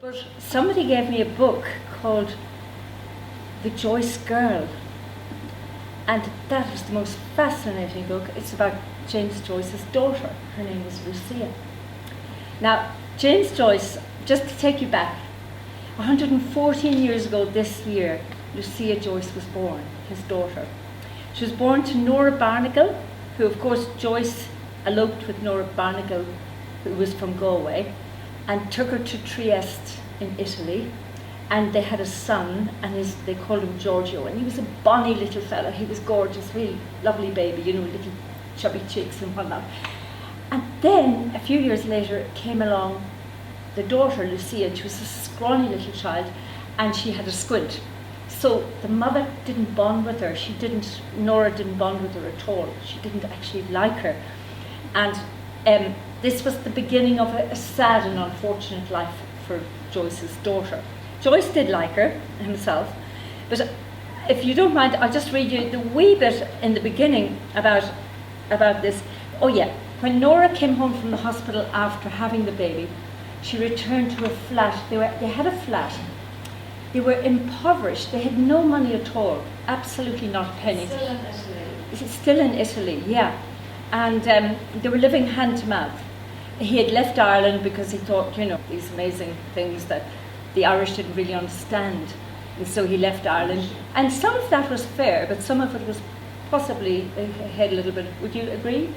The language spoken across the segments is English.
But somebody gave me a book called The Joyce Girl, and that was the most fascinating book. It's about James Joyce's daughter. Her name was Lucia. Now, James Joyce, just to take you back, 114 years ago this year, Lucia Joyce was born, his daughter. She was born to Nora Barnacle, who of course Joyce eloped with Nora Barnacle, who was from Galway, and took her to Trieste in Italy. And they had a son, and they called him Giorgio, and he was a bonny little fella. He was gorgeous, really lovely baby, little chubby cheeks and whatnot. And then, a few years later, came along the daughter, Lucia, and she was a scrawny little child, and she had a squint. So the mother didn't bond with her. Nora didn't bond with her at all. She didn't actually like her. And this was the beginning of a sad and unfortunate life for Joyce's daughter. Joyce did like her himself, but if you don't mind, I'll just read you the wee bit in the beginning about this. Oh yeah, when Nora came home from the hospital after having the baby, she returned to her flat. They had a flat. They were impoverished. They had no money at all, absolutely not a penny. Still in Italy. It's still in Italy, yeah. And they were living hand to mouth. He had left Ireland because he thought, these amazing things that the Irish didn't really understand. And so he left Ireland. And some of that was fair, but some of it was possibly had a little bit. Would you agree?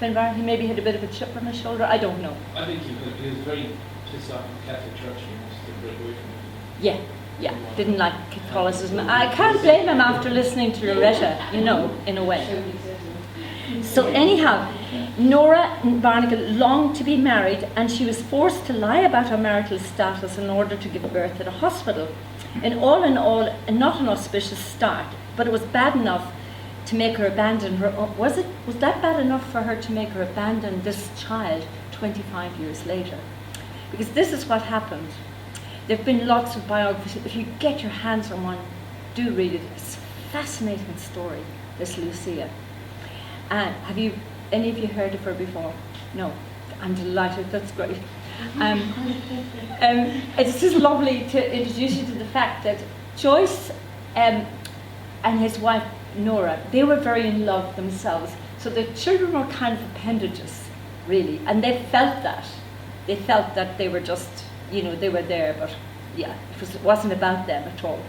Finbar, he maybe had a bit of a chip on his shoulder. I don't know. I think he was very pissed off with the Catholic Church. He wanted to break away from it. Yeah, didn't like Catholicism. I can't blame him after listening to Loretta, in a way. So anyhow, Nora Barnacle longed to be married, and she was forced to lie about her marital status in order to give birth at a hospital. In all, not an auspicious start, but it was bad enough to make her abandon her own. Was that bad enough for her to make her abandon this child 25 years later? Because this is what happened. There have been lots of biographies. If you get your hands on one, do read it. It's a fascinating story, this Lucia. And have any of you heard of her before? No, I'm delighted. That's great. It's just lovely to introduce you to the fact that Joyce and his wife Nora, they were very in love themselves. So the children were kind of appendages, really, and they felt that. They felt that they were just, they were there, but yeah, it wasn't about them at all.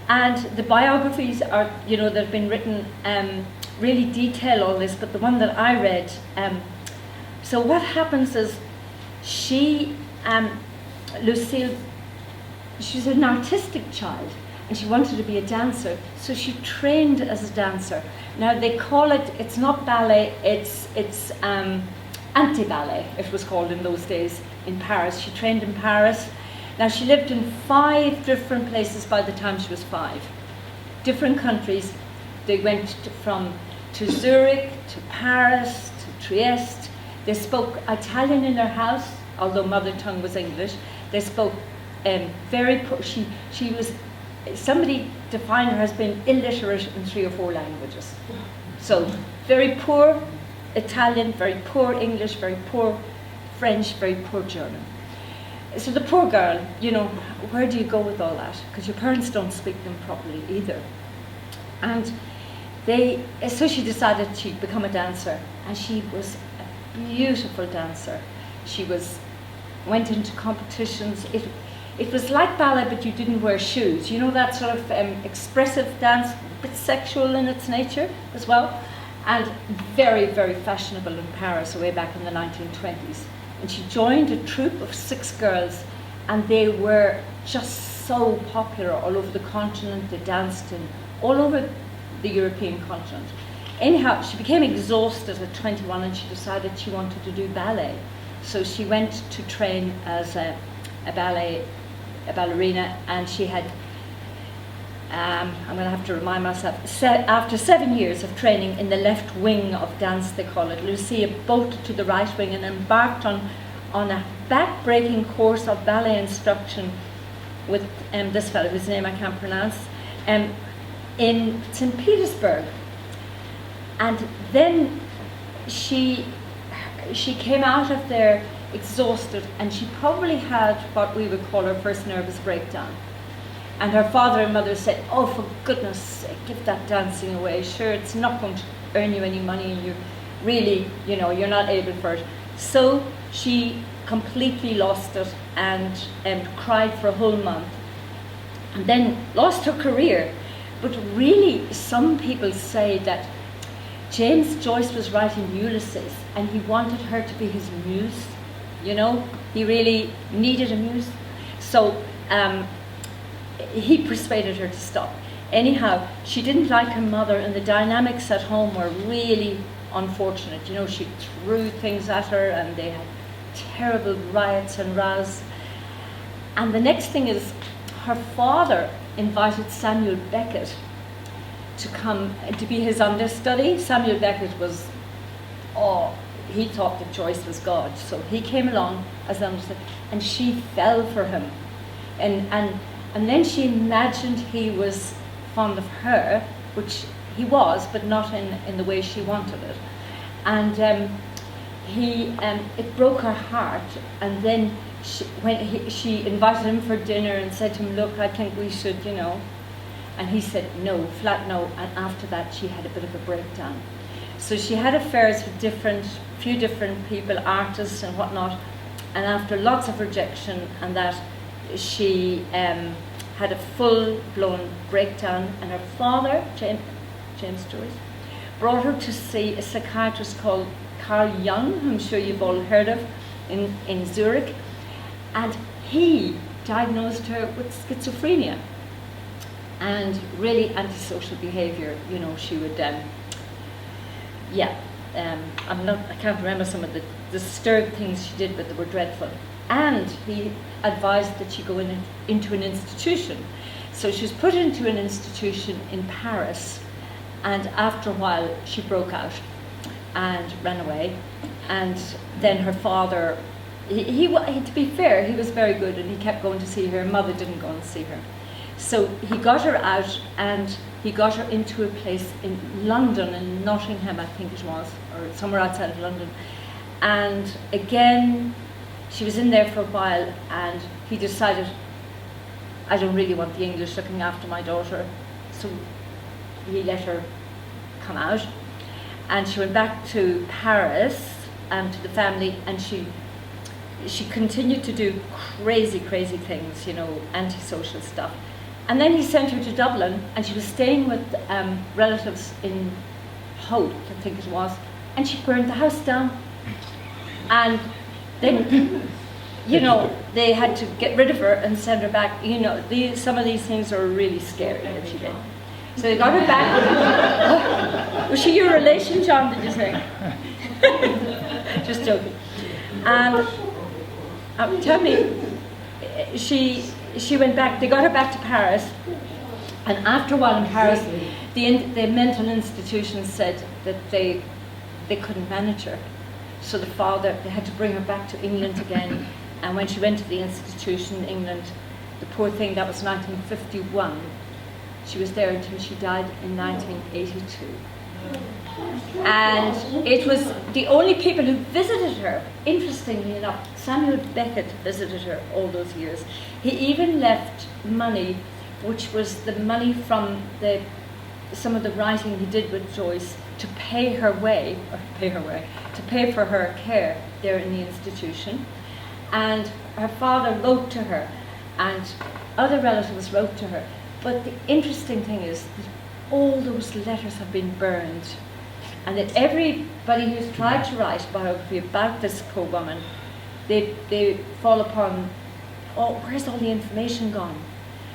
And the biographies are, that have been written really detail all this, but the one that I read, so what happens is Lucille, she's an artistic child, and she wanted to be a dancer, so she trained as a dancer. Now they call it's not ballet, it's anti-ballet, it was called in those days, in Paris. She trained in Paris. Now she lived in 5 different places by the time she was 5. Different countries. They went to Zurich, to Paris, to Trieste. They spoke Italian in their house, although mother tongue was English. They spoke very poor. She was, somebody defined her as being illiterate in 3 or 4 languages. So very poor Italian, very poor English, very poor French, very poor German. So the poor girl, where do you go with all that? Because your parents don't speak them properly either. And so she decided she'd become a dancer, and she was a beautiful dancer. She went into competitions. It was like ballet, but you didn't wear shoes. That sort of expressive dance, a bit sexual in its nature as well, and very, very fashionable in Paris way back in the 1920s. And she joined a troupe of 6 girls, and they were just so popular all over the continent. They danced in all over the European continent. Anyhow, she became exhausted at 21, and she decided she wanted to do ballet. So she went to train as a ballerina, and she had, I'm going to have to remind myself, after 7 years of training in the left wing of dance, they call it, Lucia bolted to the right wing and embarked on a back-breaking course of ballet instruction with this fellow, whose name I can't pronounce, in St. Petersburg. And then she came out of there exhausted, and she probably had what we would call her first nervous breakdown. And her father and mother said, "Oh, for goodness sake, give that dancing away. Sure, it's not going to earn you any money, and you're really, you're not able for it." So she completely lost it and cried for a whole month, and then lost her career. But really, some people say that James Joyce was writing Ulysses, and he wanted her to be his muse. He really needed a muse. So he persuaded her to stop. Anyhow, she didn't like her mother, and the dynamics at home were really unfortunate. She threw things at her, and they had terrible riots and rows. And the next thing is, her father invited Samuel Beckett to come to be his understudy. Samuel Beckett was, he thought that Joyce was God, so he came along as an understudy, and she fell for him. And then she imagined he was fond of her, which he was, but not in the way she wanted it. And it broke her heart. And then she invited him for dinner and said to him, "Look, I think we should, And he said no, flat no. And after that, she had a bit of a breakdown. So she had affairs with few different people, artists and whatnot. And after lots of rejection and that, she had a full-blown breakdown, and her father, James Joyce, brought her to see a psychiatrist called Carl Jung, who I'm sure you've all heard of, in Zurich, and he diagnosed her with schizophrenia and really antisocial behaviour. She would, I can't remember some of the disturbed things she did, but they were dreadful. And he advised that she go into an institution. So she was put into an institution in Paris, and after a while she broke out and ran away. And then her father, he to be fair, he was very good, and he kept going to see her. Her mother didn't go and see her. So he got her out, and he got her into a place in London, in Nottingham I think it was, or somewhere outside of London. And again, she was in there for a while, and he decided, "I don't really want the English looking after my daughter." So he let her come out, and she went back to Paris to the family, and she continued to do crazy things, antisocial stuff. And then he sent her to Dublin, and she was staying with relatives in Hope, I think it was, and she burned the house down. And then, they had to get rid of her and send her back. Some of these things are really scary that she did. So they got her back. Was she your relation, John, did you say? Just joking. And tell me, she went back, they got her back to Paris, and after a while in Paris, the mental institutions said that they couldn't manage her. So they had to bring her back to England again. And when she went to the institution in England, the poor thing, that was 1951. She was there until she died in 1982. And it was the only people who visited her. Interestingly enough, Samuel Beckett visited her all those years. He even left money, which was the money from some of the writing he did with Joyce, to pay for her care there in the institution. And her father wrote to her, and other relatives wrote to her. But the interesting thing is that all those letters have been burned, and that everybody who's tried to write a biography about this poor woman, they fall upon, where's all the information gone?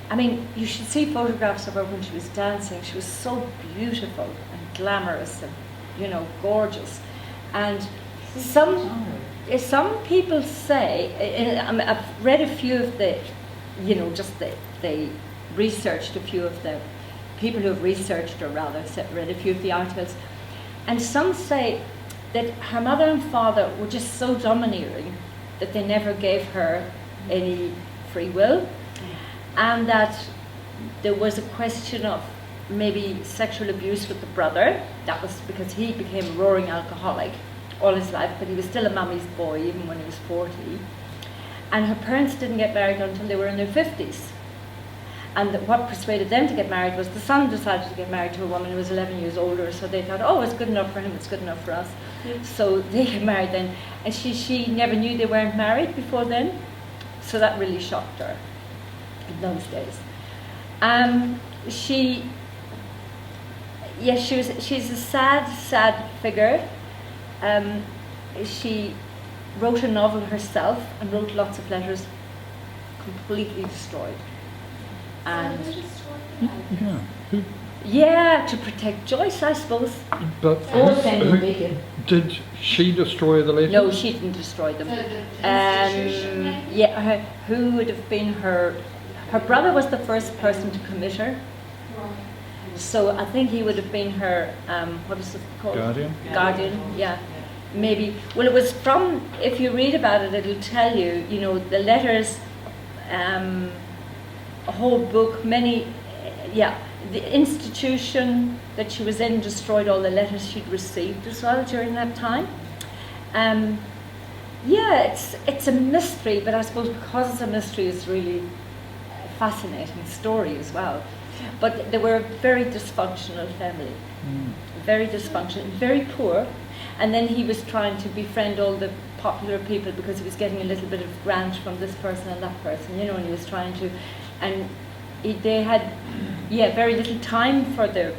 I mean, you should see photographs of her when she was dancing. She was so beautiful and glamorous and, gorgeous. And some people say, I've read a few of they researched a few of the people who have researched, or rather read a few of the articles, and some say that her mother and father were just so domineering that they never gave her any free will, and that there was a question of maybe sexual abuse with the brother. That was because he became a roaring alcoholic, all his life, but he was still a mummy's boy even when he was 40. And her parents didn't get married until they were in their 50s. And what persuaded them to get married was the son decided to get married to a woman who was 11 years older, so they thought, oh, it's good enough for him, it's good enough for us. So they get married then. And she never knew they weren't married before then, so that really shocked her in those days. She's a sad figure. She wrote a novel herself and wrote lots of letters, completely destroyed. And yeah, to protect Joyce, I suppose. But did she destroy the letters? No, she didn't destroy them. Who would have been her brother was the first person to commit her. So I think he would have been her, what is it called? Guardian, yeah. Maybe. Well, it was from, if you read about it, it'll tell you, you know, the letters, a whole book, the institution that she was in destroyed all the letters she'd received as well during that time. It's a mystery, but I suppose because it's a mystery, it's really a fascinating story as well. But they were a very dysfunctional family, very dysfunctional, very poor. And then he was trying to befriend all the popular people because he was getting a little bit of grant from this person and that person, you know, and he was trying to, and they had, very little time for their,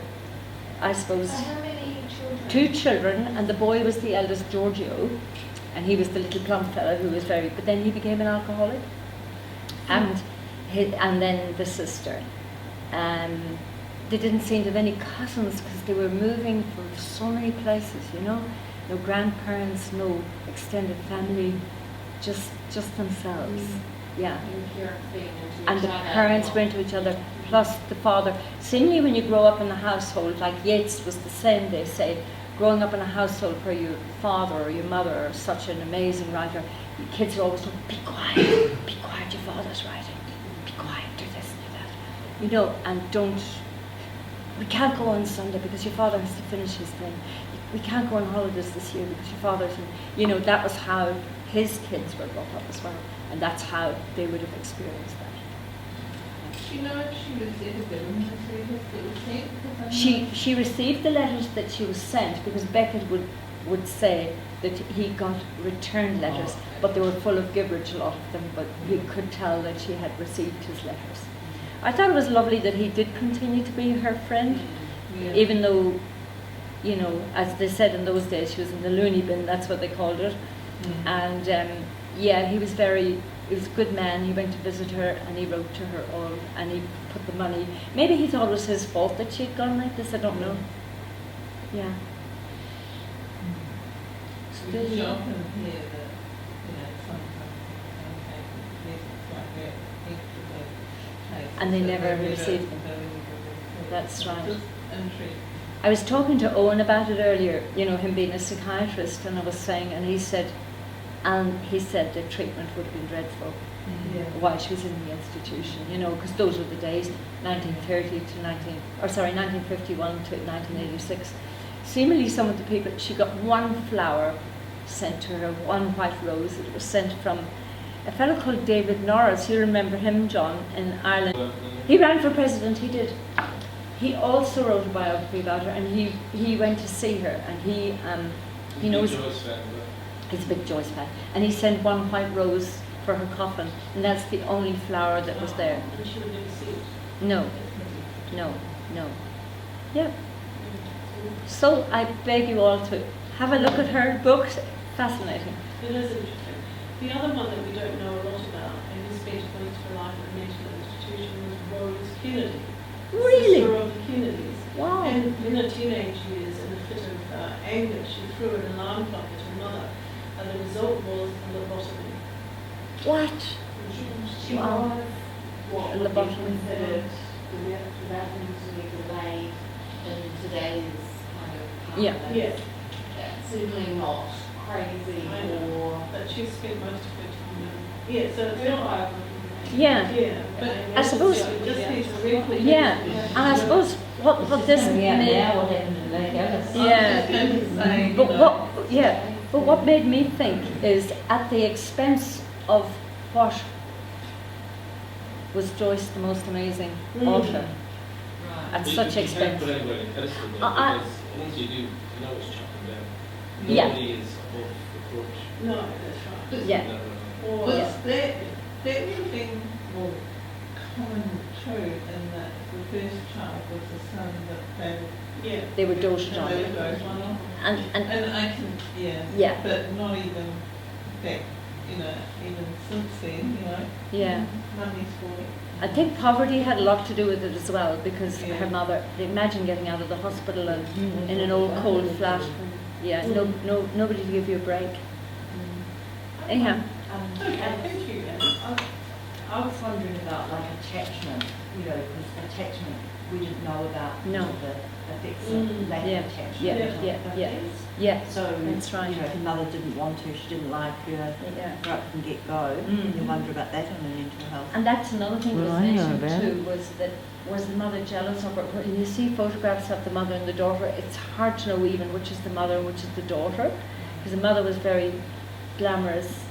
I suppose, So how many children? 2 children, and the boy was the eldest, Giorgio, and he was the little plump fellow who was but then he became an alcoholic, and then the sister. They didn't seem to have any cousins because they were moving from so many places, you know. No grandparents, no extended family, just themselves. Yeah. And the parents were into each other, plus the father. Seemingly when you grow up in a household, like Yeats was the same, they say, growing up in a household where your father or your mother are such an amazing writer, your kids are always told, be quiet, your father's writing, be quiet, do this, do that. You know, and we can't go on Sunday because your father has to finish his thing. We can't go on holidays this year because your father's, you know, that was how his kids were brought up as well. And that's how they would have experienced that. Do you know if she received the letters? She received the letters that she was sent because Beckett would say that he got returned letters, but they were full of gibberish, a lot of them, but you could tell that she had received his letters. I thought it was lovely that he did continue to be her friend, even though, you know, as they said in those days, she was in the loony bin, that's what they called it. And he was he was a good man. He went to visit her and he wrote to her all, and he put the money. Maybe he thought it was his fault that she'd gone like this, I don't know. Yeah. We often hear that, you know, sometimes it's like they're extra. And they never received them. That's right. Just intrigued. I was talking to Owen about it earlier, you know, him being a psychiatrist, and I was saying, and he said the treatment would have been dreadful while she was in the institution, you know, because those were the days, 1951 to 1986. Seemingly some of the people, she got one flower sent to her, one white rose. It was sent from a fellow called David Norris. You remember him, John, in Ireland. He ran for president, he did. He also wrote a biography about her, and he went to see her, and he knows he's a big Joyce fan, and he sent one white rose for her coffin, and that's the only flower that was there. And she would never see it. No. Yeah. So I beg you all to have a look at her books. Fascinating. It is interesting. The other one that we don't know a lot about, and who spent most of her life in a mental institution, was Rose Kennedy. Really? Sister of the Kennedys. Wow. And in her teenage years, in a fit of anger, she threw an alarm clock at her mother, and the result was a lobotomy. What? She Wow. was what A would be lobotomy. considered developmentally delayed in today's kind of Yeah. Yes. certainly not crazy I know. or But she spent most of her time in. Yeah, so it's not. Yeah. Yeah, but I suppose- it just needs to read. Yeah. And I suppose what this Yeah, may- now what happened to Lake Alice? Yeah. Saying, But you know, what? Yeah. But what made me think is at the expense of what was Joyce the most amazing author Right. at You- such you expense. can't put anybody in pedestal though, I- because once you do, you know it's chopping down. Yeah. Nobody is above reproach. No, that's right. Yeah. No, no, no. Or, But there would have been more common true in that the first child was the son that they yeah. They were doted on. they both won off. And And I can, Yeah. but not even back, even since then, yeah. mummy's boy. I think poverty had a lot to do with it as well, because Yeah. her mother, imagine getting out of the hospital and in an old cold flat. Yeah, nobody to give you a break. Anyhow, Okay, thank you, Anne. I was wondering about like attachment, because attachment we didn't know about No. the affects lack Yeah, of attachment. yeah, of yeah, the yeah. kids. yeah, So That's right. If the mother didn't want to, she didn't like her yeah. right from get go. You wonder about that on the mental health. And that's another thing that Well, was I know mentioned that. too, was the mother jealous of her? When you see photographs of the mother and the daughter, it's hard to know even which is the mother and which is the daughter, because the mother was very glamorous,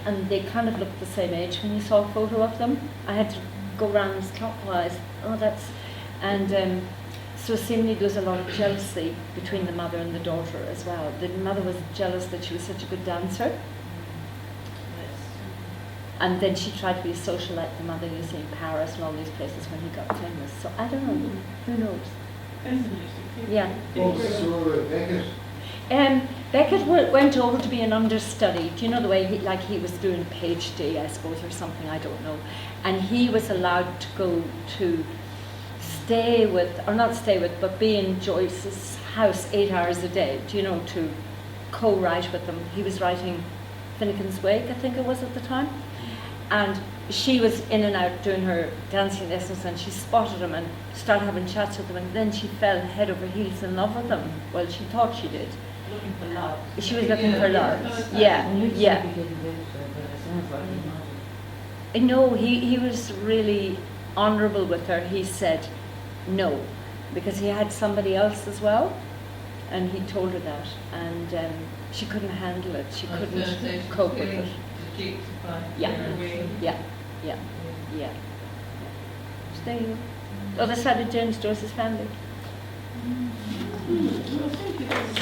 and they kind of looked the same age when you saw a photo of them. I had to go round clockwise. And so seemingly there was a lot of jealousy between the mother and the daughter as well. The mother was jealous that she was such a good dancer, and then she tried to be a socialite, the mother, you see, in Paris and all these places when he got famous. So I don't know, who knows? Fascinating. Yeah. Also, Beckett. Beckett went over to be an understudy. Do you know the way he was doing PhD, I suppose, or something, I don't know. And he was allowed to go to stay with, or not stay with, but be in Joyce's house 8 hours a day, to co-write with them. He was writing Finnegan's Wake, I think it was at the time. And she was in and out doing her dancing lessons, and she spotted him and started having chats with him, and then she fell head over heels in love with him. Well, she thought she did. Looking for love. She was looking for love. Yeah, yeah. No, he was really honourable with her. He said no, because he had somebody else as well, and he told her that, and she couldn't handle it. She couldn't cope with it. Yeah, yeah. Stay other side of James Joyce's family. Well, thank you for the